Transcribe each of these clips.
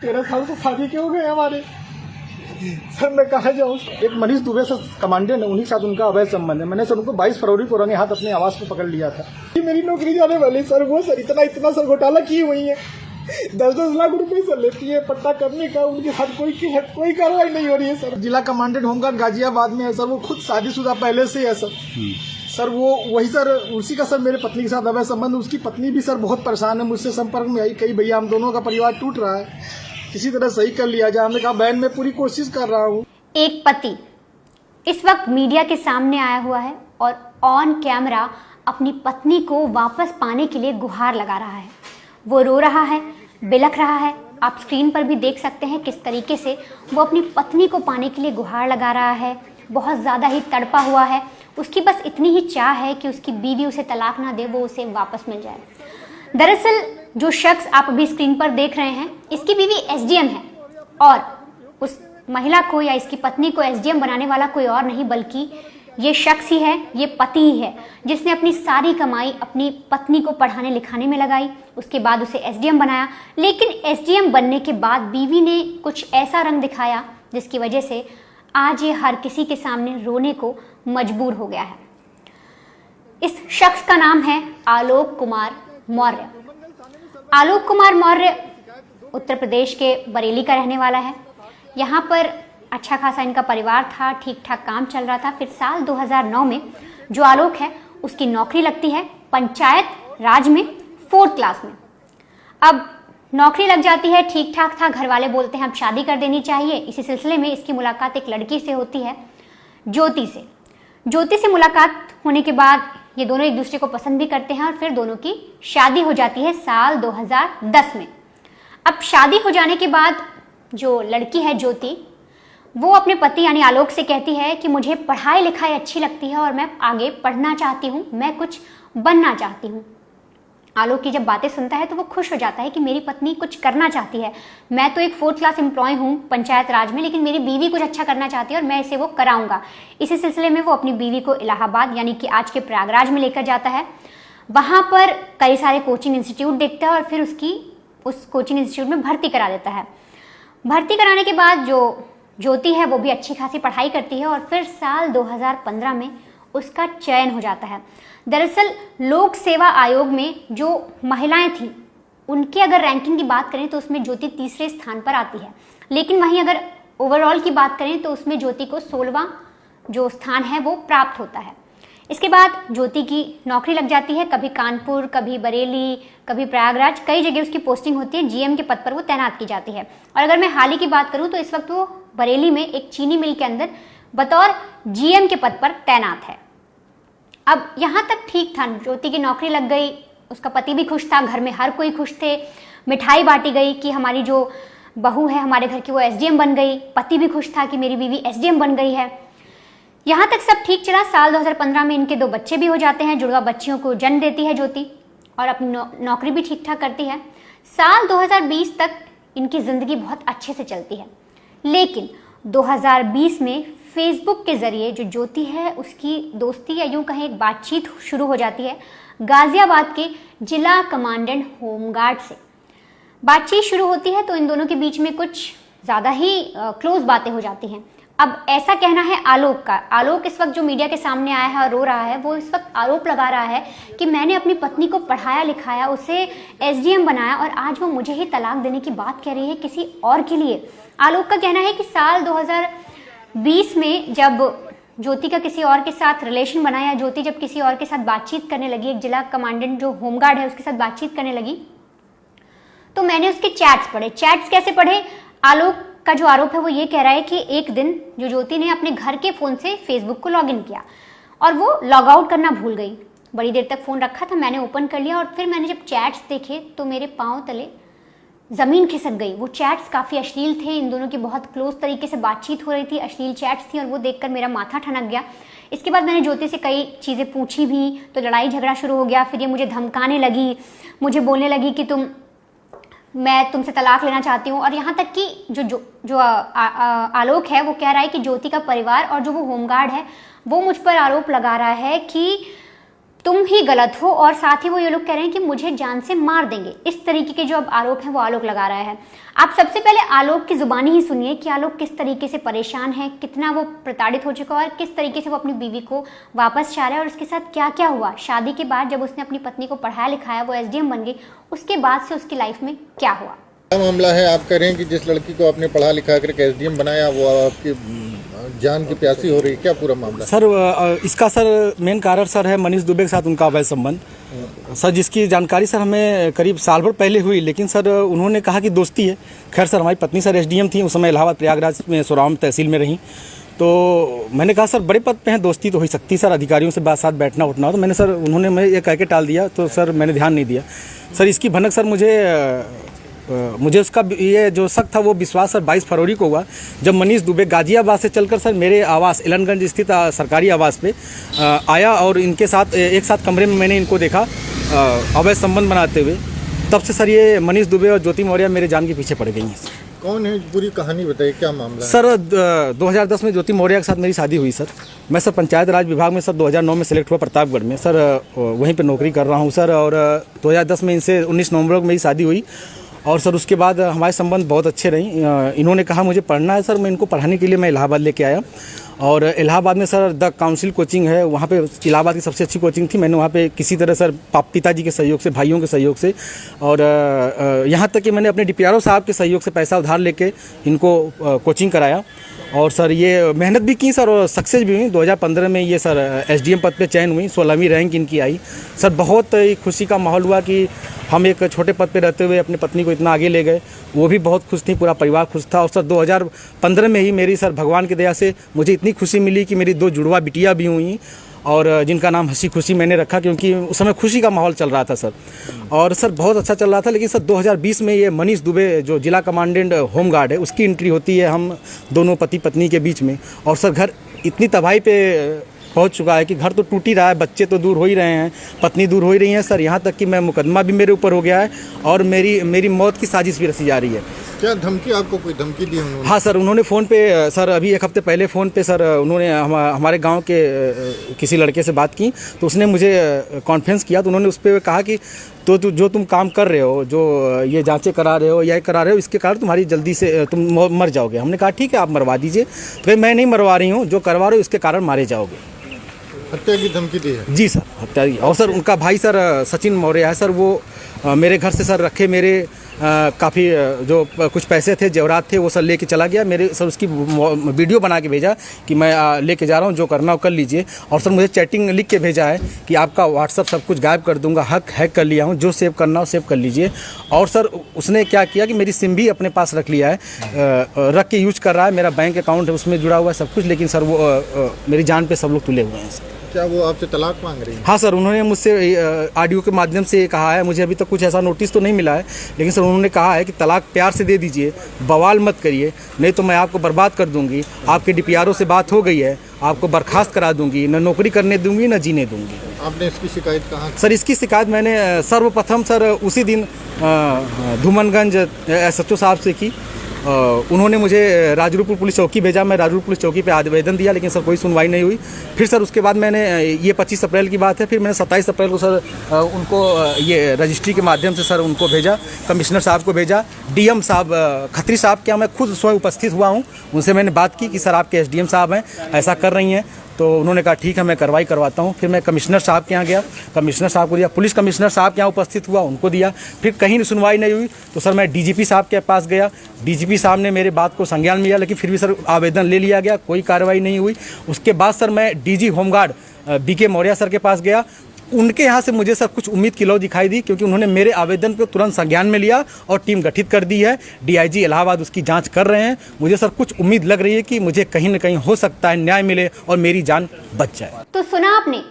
13 साल से शादी क्यों गए हमारे। सर मैं कहा जाऊँ। एक मनीष दुबे सर कमांडेंट है, उन्हीं के साथ उनका अवैध संबंध है। मैंने सर उनको 22 फरवरी को रंगे हाथ अपने आवास पे पकड़ लिया था। मेरी नौकरी जाने वाली सर, वो सर इतना सर घोटाला की हुई है। 10-10 लाख रुपए सर लेती है पट्टा करने का, उनके साथ कोई कार्रवाई नहीं हो रही है सर। जिला कमांडेंट होमगार्ड गाजियाबाद में है सर, वो खुद शादीशुदा पहले से है सर वो वही सर, उसी का सर मेरे पत्नी के साथ अवैध संबंध। उसकी पत्नी भी सर बहुत परेशान है, मुझसे संपर्क में आई, कई भैया हम दोनों का परिवार टूट रहा है, किसी तरह सही कर लिया जाए। हमने कहा बहन मैं पूरी कोशिश कर रहा हूँ। एक पति इस वक्त मीडिया के सामने आया हुआ है और ऑन कैमरा अपनी पत्नी को वापस पाने के लिए गुहार लगा रहा है। वो रो रहा है, बिलख रहा है। आप स्क्रीन पर भी देख सकते हैं किस तरीके से वो अपनी पत्नी को पाने के लिए गुहार लगा रहा है। बहुत ज़्यादा ही तड़पा हुआ है। उसकी बस इतनी ही चाह है कि उसकी बीवी उसे तलाक ना दे, वो उसे वापस मिल जाए। दरअसल जो शख्स आप अभी स्क्रीन पर देख रहे हैं, इसकी बीवी एसडीएम है और उस महिला को या इसकी पत्नी को एसडीएम बनाने वाला कोई और नहीं बल्कि ये शख्स ही है, ये पति ही है, जिसने अपनी सारी कमाई अपनी पत्नी को पढ़ाने लिखाने में लगाई। उसके बाद उसे एसडीएम बनाया, लेकिन एसडीएम बनने के बाद बीवी ने कुछ ऐसा रंग दिखाया जिसकी वजह से आज ये हर किसी के सामने रोने को मजबूर हो गया है। इस शख्स का नाम है आलोक कुमार मौर्य। आलोक कुमार मौर्य उत्तर प्रदेश के बरेली का रहने वाला है। यहाँ पर अच्छा खासा इनका परिवार था, ठीक ठाक काम चल रहा था। फिर साल 2009 में जो आलोक है उसकी नौकरी लगती है पंचायत राज में 4th क्लास में। अब नौकरी लग जाती है, ठीक ठाक था, घर वाले बोलते हैं अब शादी कर देनी चाहिए। इसी सिलसिले में इसकी मुलाकात एक लड़की से होती है, ज्योति से। ज्योति से मुलाकात होने के बाद ये दोनों एक दूसरे को पसंद भी करते हैं और फिर दोनों की शादी हो जाती है साल 2010 में। अब शादी हो जाने के बाद जो लड़की है ज्योति, वो अपने पति यानी आलोक से कहती है कि मुझे पढ़ाई लिखाई अच्छी लगती है और मैं आगे पढ़ना चाहती हूँ, मैं कुछ बनना चाहती हूँ। आलोक की जब बातें सुनता है तो वो खुश हो जाता है कि मेरी पत्नी कुछ करना चाहती है। मैं तो एक 4th क्लास एम्प्लॉय हूँ पंचायत राज में, लेकिन मेरी बीवी कुछ अच्छा करना चाहती है और मैं इसे वो कराऊंगा। इसी सिलसिले में वो अपनी बीवी को इलाहाबाद यानी कि आज के प्रयागराज में लेकर जाता है। वहाँ पर कई सारे कोचिंग इंस्टीट्यूट देखता है और फिर उस कोचिंग इंस्टीट्यूट में भर्ती करा देता है। भर्ती कराने के बाद जो ज्योति है वो भी अच्छी खासी पढ़ाई करती है और फिर साल 2015 में उसका चयन हो जाता है। दरअसल लोक सेवा आयोग में जो महिलाएं थी उनकी अगर रैंकिंग की बात करें तो उसमें ज्योति 3रे स्थान पर आती है, लेकिन वहीं अगर ओवरऑल की बात करें तो उसमें ज्योति को 16वां जो स्थान है वो प्राप्त होता है। इसके बाद ज्योति की नौकरी लग जाती है, कभी कानपुर, कभी बरेली, कभी प्रयागराज, कई जगह उसकी पोस्टिंग होती है। जीएम के पद पर वो तैनात की जाती है। और अगर मैं हाल ही की बात करूं तो इस वक्त वो बरेली में एक चीनी मिल के अंदर बतौर जीएम के पद पर तैनात है। अब यहाँ तक ठीक था, ज्योति की नौकरी लग गई, उसका पति भी खुश था, घर में हर कोई खुश थे, मिठाई बांटी गई कि हमारी जो बहू है हमारे घर की वो एसडीएम बन गई। पति भी खुश था कि मेरी बीवी एसडीएम बन गई है। यहाँ तक सब ठीक चला। साल 2015 में इनके 2 बच्चे भी हो जाते हैं, जुड़वा बच्चियों को जन्म देती है ज्योति और अपनी नौकरी भी ठीक ठाक करती है। साल 2020 तक इनकी जिंदगी बहुत अच्छे से चलती है, लेकिन 2020 में फेसबुक के जरिए जो ज्योति है उसकी दोस्ती या यूं कहें एक बातचीत शुरू हो जाती है गाजियाबाद के जिला कमांडेंट होमगार्ड से। बातचीत शुरू होती है तो इन दोनों के बीच में कुछ ज़्यादा ही क्लोज बातें हो जाती हैं। अब ऐसा कहना है आलोक का। आलोक इस वक्त जो मीडिया के सामने आया है और रो रहा है, वो इस वक्त आरोप लगा रहा है कि मैंने अपनी पत्नी को पढ़ाया लिखाया, उसे एसडीएम बनाया और आज वो मुझे ही तलाक देने की बात कह रही है किसी और के लिए। आलोक का कहना है कि साल 2020 में जब ज्योति का किसी और के साथ रिलेशन बनाया, ज्योति जब किसी और के साथ बातचीत करने लगी, एक जिला कमांडेंट जो होमगार्ड है उसके साथ बातचीत करने लगी, तो मैंने उसके चैट्स पढ़े। चैट्स कैसे पढ़े? आलोक का जो आरोप है वो ये कह रहा है कि एक दिन जो ज्योति ने अपने घर के फोन से फेसबुक को लॉगिन किया और वो लॉग आउट करना भूल गई। बड़ी देर तक फोन रखा था, मैंने ओपन कर लिया और फिर मैंने जब चैट्स देखे तो मेरे पांव तले जमीन खिसक गई। वो चैट्स काफी अश्लील थे, इन दोनों की बहुत क्लोज तरीके से बातचीत हो रही थी, अश्लील चैट्स थी और वो देखकर मेरा माथा ठनक गया। इसके बाद मैंने ज्योति से कई चीजें पूछी भी तो लड़ाई झगड़ा शुरू हो गया। फिर ये मुझे धमकाने लगी, मुझे बोलने लगी कि मैं तुमसे तलाक लेना चाहती हूँ। और यहाँ तक कि जो आलोक है वो कह रहा है कि ज्योति का परिवार और जो वो होमगार्ड है वो मुझ पर आरोप लगा रहा है कि तुम ही गलत हो, और साथ ही वो ये लोग कह रहे हैं कि मुझे जान से मार देंगे। इस तरीके के जो अब आरोप हैं वो आलोक लगा रहा है। आप सबसे पहले आलोक की जुबानी ही सुनिए कि आलोक किस तरीके से परेशान है, कितना वो प्रताड़ित हो चुका है और किस तरीके से वो अपनी बीवी को वापस चाह रहा है और उसके साथ क्या क्या हुआ शादी के बाद। जब उसने अपनी पत्नी को पढ़ाया लिखाया, वो एसडीएम बन गई, उसके बाद से उसकी लाइफ में क्या हुआ। क्या मामला है? आप कह रहे हैं कि जिस लड़की को आपने पढ़ा लिखा करके एसडीएम बनाया वो आपकी जान की प्यासी हो रही है, क्या पूरा मामला? सर इसका सर मेन कारण सर है मनीष दुबे के साथ उनका अवैध संबंध सर, जिसकी जानकारी सर हमें करीब साल भर पहले हुई, लेकिन सर उन्होंने कहा कि दोस्ती है। खैर सर हमारी पत्नी सर एसडीएम थी, उस समय इलाहाबाद प्रयागराज में सोराम तहसील में रहीं। तो मैंने कहा सर बड़े पद पे हैं, दोस्ती तो हो ही सकती सर, अधिकारियों से साथ बैठना उठना। तो मैंने सर उन्होंने मैं ये कह के टाल दिया, तो सर मैंने ध्यान नहीं दिया। सर इसकी भनक सर मुझे उसका ये जो शक था वो विश्वास सर 22 फरवरी को हुआ, जब मनीष दुबे गाजियाबाद से चलकर सर मेरे आवास एलनगंज स्थित सरकारी आवास पे आया और इनके साथ एक साथ कमरे में मैंने इनको देखा अवैध संबंध बनाते हुए। तब से सर ये मनीष दुबे और ज्योति मौर्य मेरे जान के पीछे पड़ गई हैं। कौन है? पूरी कहानी बताइए, क्या मामला है? सर 2010 में ज्योति मौर्य के साथ मेरी शादी हुई सर। मैं सर पंचायत राज विभाग में सर 2009 में सेलेक्ट हुआ प्रतापगढ़ में सर, वहीं पे नौकरी कर रहा हूँ सर। और 2010 में इनसे 19 नवंबर को मेरी शादी हुई और सर उसके बाद हमारे संबंध बहुत अच्छे रही। इन्होंने कहा मुझे पढ़ना है सर, मैं इनको पढ़ाने के लिए मैं इलाहाबाद लेके आया। और इलाहाबाद में सर द काउंसिल कोचिंग है, वहाँ पे इलाहाबाद की सबसे अच्छी कोचिंग थी। मैंने वहाँ पे किसी तरह सर पिताजी के सहयोग से, भाइयों के सहयोग से, और यहाँ तक कि मैंने अपने डीपीआरओ साहब के सहयोग से पैसा उधार लेके इनको कोचिंग कराया। और सर ये मेहनत भी की सर और सक्सेस भी हुई। 2015 में ये सर एसडीएम पद पे चयन हुई, 16वीं रैंक इनकी आई। सर बहुत खुशी का माहौल हुआ कि हम एक छोटे पद पे रहते हुए अपनी पत्नी को इतना आगे ले गए। वो भी बहुत खुश थी, पूरा परिवार खुश था। और सर 2015 में ही मेरी सर भगवान की दया से मुझे इतनी खुशी मिली कि मेरी 2 जुड़वा बिटिया भी हुई, और जिनका नाम हंसी खुशी मैंने रखा, क्योंकि उस समय खुशी का माहौल चल रहा था सर। और सर बहुत अच्छा चल रहा था। लेकिन सर 2020 में ये मनीष दुबे जो जिला कमांडेंट होमगार्ड है, उसकी एंट्री होती है हम दोनों पति पत्नी के बीच में। और सर घर इतनी तबाही पे पहुंच चुका है कि घर तो टूट ही रहा है, बच्चे तो दूर हो ही रहे हैं, पत्नी दूर हो ही रही है सर। यहाँ तक कि मैं मुकदमा भी मेरे ऊपर हो गया है और मेरी मौत की साजिश भी रची जा रही है। क्या धमकी, आपको कोई धमकी दी उन्होंने? हाँ सर, उन्होंने फ़ोन पे सर अभी 1 हफ्ते पहले फ़ोन पे सर उन्होंने हमारे गांव के किसी लड़के से बात की, तो उसने मुझे कॉन्फ्रेंस किया। तो उन्होंने उस पर कहा कि तो जो तुम काम कर रहे हो, जो ये जांचें करा रहे हो या करा रहे हो, इसके कारण तुम्हारी जल्दी से तुम मर जाओगे। हमने कहा ठीक है आप मरवा दीजिए। तो मैं नहीं मरवा रही हूँ, जो करवा रहे हो इसके कारण मारे जाओगे। हत्या की धमकी दी है? जी सर, हत्या की। और सर उनका भाई सर सचिन मौर्य है सर, वो मेरे घर से सर रखे मेरे काफ़ी जो कुछ पैसे थे, जेवरात थे, वो सर लेके चला गया। मेरे सर उसकी वीडियो बना के भेजा कि मैं लेके जा रहा हूँ, जो करना हो कर लीजिए। और सर मुझे चैटिंग लिख के भेजा है कि आपका व्हाट्सअप सब कुछ गायब कर दूंगा, हैक कर लिया हूँ, जो सेव करना हो सेव कर लीजिए। और सर उसने क्या किया कि मेरी सिम भी अपने पास रख लिया है, रख के यूज कर रहा है। मेरा बैंक अकाउंट है उसमें जुड़ा हुआ है सब कुछ, लेकिन सर वो मेरी जान पे सब लोग तुले हुए हैं सर। क्या वो आपसे तलाक मांग रही है? हाँ सर, उन्होंने मुझसे ऑडियो के माध्यम से कहा है, मुझे अभी तक कुछ ऐसा नोटिस तो नहीं मिला है, लेकिन सर उन्होंने कहा है कि तलाक प्यार से दे दीजिए, बवाल मत करिए, नहीं तो मैं आपको बर्बाद कर दूंगी। आपके डीपीआरओ से बात हो गई है, आपको बर्खास्त करा दूंगी, न नौकरी करने दूंगी न जीने दूंगी। आपने इसकी शिकायत कहाँ? सर इसकी शिकायत मैंने सर्वप्रथम सर उसी दिन धूमनगंज SHO साहब से की। उन्होंने मुझे राजरूपुर पुलिस चौकी भेजा, मैं राजरूपुर पुलिस चौकी पे आवेदन दिया, लेकिन सर कोई सुनवाई नहीं हुई। फिर सर उसके बाद मैंने ये 25 अप्रैल की बात है, फिर मैंने 27 अप्रैल को सर उनको ये रजिस्ट्री के माध्यम से सर उनको भेजा, कमिश्नर साहब को भेजा, डीएम साहब खत्री साहब के यहाँ मैं खुद स्वयं उपस्थित हुआ हूँ। उनसे मैंने बात की कि सर आपके एसडीएम साहब हैं, ऐसा कर रही हैं। तो उन्होंने कहा ठीक है मैं कार्रवाई करवाता हूँ। फिर मैं कमिश्नर साहब के यहाँ गया, कमिश्नर साहब को दिया, पुलिस कमिश्नर साहब के यहाँ उपस्थित हुआ, उनको दिया। फिर कहीं सुनवाई नहीं हुई तो सर मैं डीजीपी साहब के पास गया, डीजीपी साहब ने मेरे बात को संज्ञान में लिया, लेकिन फिर भी सर आवेदन ले लिया गया, कोई कार्रवाई नहीं हुई। उसके बाद सर मैं DG home guard BK Maurya sir के पास गया। उनके यहाँ से मुझे सर कुछ उम्मीद की लौ दिखाई दी, क्योंकि उन्होंने मेरे आवेदन को तुरंत संज्ञान में लिया और टीम गठित कर दी है। DIG इलाहाबाद उसकी जांच कर रहे हैं। मुझे सर कुछ उम्मीद लग रही है कि मुझे कहीं न कहीं हो सकता है न्याय मिले और मेरी जान बच जाए। तो सुना आपने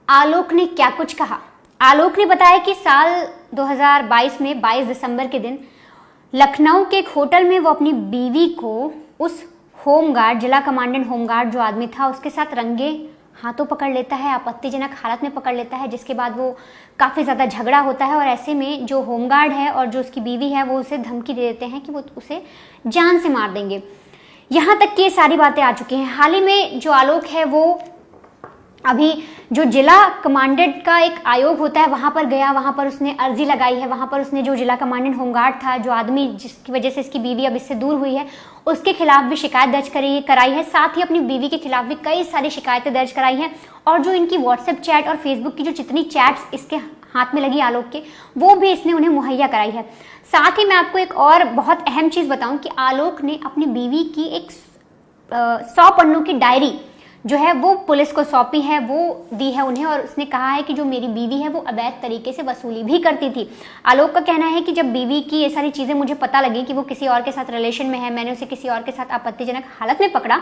आलोक ने क्या कुछ कहा। आलोक ने बताया कि साल 2022 में 22 दिसंबर के दिन लखनऊ के एक होटल में वो अपनी बीवी को उस होमगार्ड, जिला कमांडेंट होमगार्ड जो आदमी था, उसके साथ रंगे हाथों पकड़ लेता है, आपत्तिजनक हालत में पकड़ लेता है, जिसके बाद वो काफ़ी ज़्यादा झगड़ा होता है। और ऐसे में जो होमगार्ड है और जो उसकी बीवी है वो उसे धमकी दे देते हैं कि वो उसे जान से मार देंगे। यहाँ तक कि ये सारी बातें आ चुकी हैं। हाल ही में जो आलोक है वो अभी जो जिला कमांडेंट का एक आयोग होता है वहां पर गया, वहां पर उसने अर्जी लगाई है, वहां पर उसने जो जिला कमांडेंट होमगार्ड था, जो आदमी जिसकी वजह से इसकी बीवी अब इससे दूर हुई है, उसके खिलाफ भी शिकायत दर्ज कराई है। साथ ही अपनी बीवी के खिलाफ भी कई सारी शिकायतें दर्ज कराई हैं। और जो इनकी व्हाट्सएप चैट और फेसबुक की जो जितनी चैट्स इसके हाथ में लगी आलोक के, वो भी इसने उन्हें मुहैया कराई है। साथ ही मैं आपको एक और बहुत अहम चीज बताऊं कि आलोक ने अपनी बीवी की एक 100 पन्नों की डायरी जो है वो पुलिस को सौंपी है, वो दी है उन्हें। और उसने कहा है कि जो मेरी बीवी है वो अवैध तरीके से वसूली भी करती थी। आलोक का कहना है कि जब बीवी की ये सारी चीजें मुझे पता लगी कि वो किसी और के साथ रिलेशन में है, मैंने उसे किसी और के साथ आपत्तिजनक हालत में पकड़ा,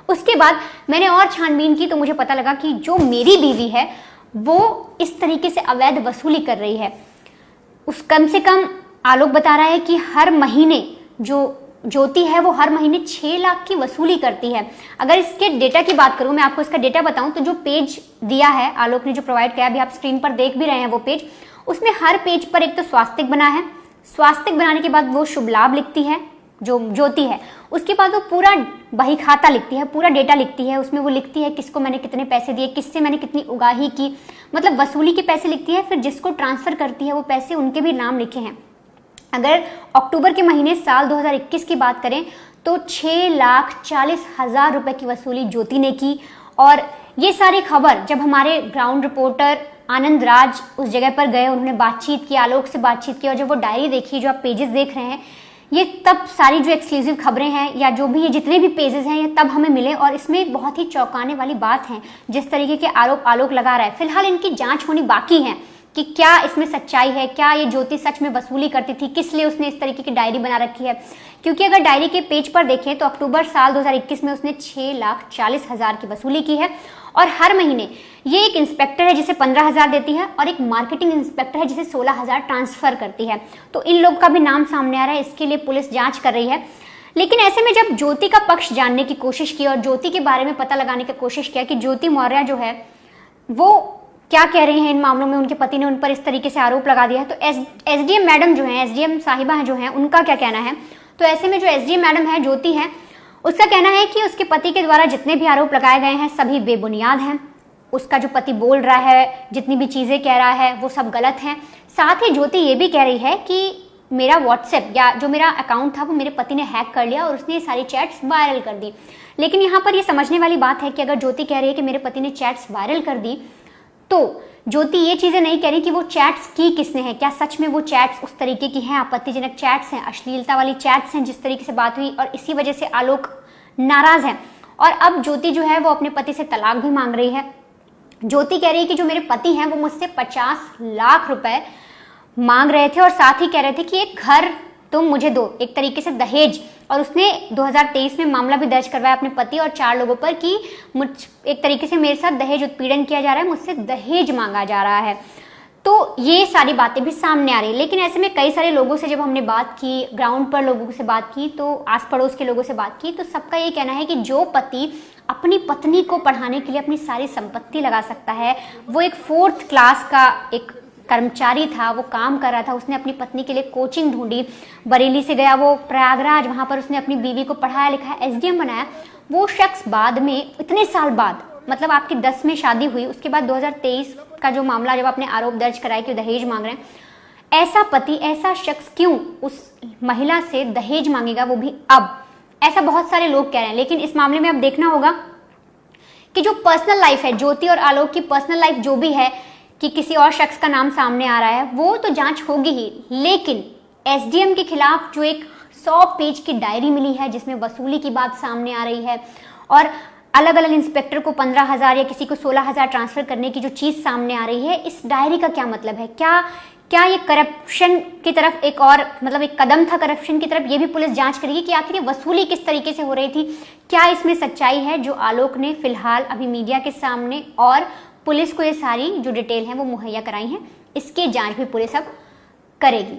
उसके बाद मैंने और छानबीन की तो मुझे पता लगा कि जो मेरी बीवी है वो इस तरीके से अवैध वसूली कर रही है। उस कम से कम आलोक बता रहा है कि हर महीने जो ज्योति है वो हर महीने 6 लाख की वसूली करती है। अगर इसके डेटा की बात करूं, मैं आपको इसका डेटा बताऊं तो जो पेज दिया है आलोक ने, जो प्रोवाइड किया, अभी आप स्क्रीन पर देख भी रहे हैं वो पेज, उसमें हर पेज पर एक तो स्वास्तिक बना है, स्वास्तिक बनाने के बाद वो शुभ लाभ लिखती है जो ज्योति है, उसके बाद वो पूरा बही खाता लिखती है, पूरा डेटा लिखती है। उसमें वो लिखती है किसको मैंने कितने पैसे दिए, किससे मैंने कितनी उगाही की, मतलब वसूली के पैसे लिखती है। फिर जिसको ट्रांसफर करती है वो पैसे, उनके भी नाम लिखे हैं। अगर अक्टूबर के महीने साल 2021 की बात करें तो 6,40,000 रुपए की वसूली ज्योति ने की। और ये सारी खबर जब हमारे ग्राउंड रिपोर्टर आनंद राज उस जगह पर गए, उन्होंने बातचीत की, आलोक से बातचीत की, और जब वो डायरी देखी जो आप पेजेस देख रहे हैं, ये तब सारी जो एक्सक्लूसिव खबरें हैं या जो भी ये जितने भी पेजेस हैं ये तब हमें मिले। और इसमें एक बहुत ही चौंकाने वाली बात है, जिस तरीके के आरोप आलोक लगा रहा है। फिलहाल इनकी जांच होनी बाकी है कि क्या इसमें सच्चाई है, क्या ये ज्योति सच में वसूली करती थी, किस लिए उसने इस तरीके की डायरी बना रखी है। क्योंकि अगर डायरी के पेज पर देखें तो अक्टूबर साल 2021 में उसने 6,40,000 की वसूली की है। और हर महीने ये एक इंस्पेक्टर है जिसे 15,000 देती है और एक मार्केटिंग इंस्पेक्टर है जिसे 16,000 ट्रांसफर करती है। तो इन लोग का भी नाम सामने आ रहा है, इसके लिए पुलिस जांच कर रही है। लेकिन ऐसे में जब ज्योति का पक्ष जानने की कोशिश की और ज्योति के बारे में पता लगाने की कोशिश किया कि ज्योति मौर्य जो है वो क्या कह रही हैं इन मामलों में, उनके पति ने उन पर इस तरीके से आरोप लगा दिया है, तो एसडीएम मैडम जो है, एसडीएम साहिबा जो हैं, उनका क्या कहना है। तो ऐसे में जो एसडीएम मैडम है ज्योति है, उसका कहना है कि उसके पति के द्वारा जितने भी आरोप लगाए गए हैं सभी बेबुनियाद हैं। उसका जो पति बोल रहा है, जितनी भी चीजें कह रहा है, वो सब गलत है। साथ ही ज्योति ये भी कह रही है कि मेरा व्हाट्सएप या जो मेरा अकाउंट था वो मेरे पति ने हैक कर लिया और उसने ये सारी चैट्स वायरल कर दी। लेकिन यहाँ पर ये समझने वाली बात है कि अगर ज्योति कह रही है कि मेरे पति ने चैट्स वायरल कर दी, तो ज्योति ये चीजें नहीं कह रही कि वो चैट्स की किसने हैं, क्या सच में वो चैट्स उस तरीके की हैं, आपत्तिजनक चैट्स हैं, अश्लीलता वाली चैट्स हैं जिस तरीके से बात हुई, और इसी वजह से आलोक नाराज है। और अब ज्योति जो है वो अपने पति से तलाक भी मांग रही है। ज्योति कह रही है कि जो मेरे पति हैं वो मुझसे 50 लाख रुपए मांग रहे थे और साथ ही कह रहे थे कि एक घर तुम मुझे दो, एक तरीके से दहेज। और उसने 2023 में मामला भी दर्ज करवाया अपने पति और 4 लोगों पर कि मुझ एक तरीके से मेरे साथ दहेज उत्पीड़न किया जा रहा है, मुझसे दहेज मांगा जा रहा है। तो ये सारी बातें भी सामने आ रही है। लेकिन ऐसे में कई सारे लोगों से जब हमने बात की, ग्राउंड पर लोगों से बात की, तो आस पड़ोस के लोगों से बात की, तो सबका ये कहना है कि जो पति अपनी पत्नी को पढ़ाने के लिए अपनी सारी संपत्ति लगा सकता है, वो एक 4th क्लास का एक कर्मचारी था, वो काम कर रहा था, उसने अपनी पत्नी के लिए कोचिंग ढूंढी, बरेली से गया वो प्रयागराज, वहां पर उसने अपनी बीवी को पढ़ाया लिखाया, एसडीएम बनाया। वो शख्स बाद में इतने साल बाद, मतलब आपकी 10 में शादी हुई, उसके बाद 2023 का जो मामला जब आपने आरोप दर्ज कराया कि दहेज मांग रहे हैं, ऐसा पति, ऐसा शख्स क्यों उस महिला से दहेज मांगेगा, वो भी अब? ऐसा बहुत सारे लोग कह रहे हैं। लेकिन इस मामले में अब देखना होगा कि जो पर्सनल लाइफ है, ज्योति और आलोक की पर्सनल लाइफ जो भी है, कि किसी और शख्स का नाम सामने आ रहा है, वो तो जांच होगी ही। लेकिन एसडीएम के खिलाफ जो एक 100 पेज की डायरी मिली है जिसमें वसूली की बात सामने आ रही है और अलग अलग इंस्पेक्टर को 15,000 या किसी को 16,000 ट्रांसफर करने की जो चीज सामने आ रही है, इस डायरी का क्या मतलब है? क्या ये करप्शन की तरफ एक और, मतलब एक कदम था करप्शन की तरफ? ये भी पुलिस जांच करेगी कि आखिर ये वसूली किस तरीके से हो रही थी, क्या इसमें सच्चाई है जो आलोक ने फिलहाल अभी मीडिया के सामने और पुलिस को ये सारी जो डिटेल है वो मुहैया कराई हैं। इसकी जांच भी पुलिस अब करेगी।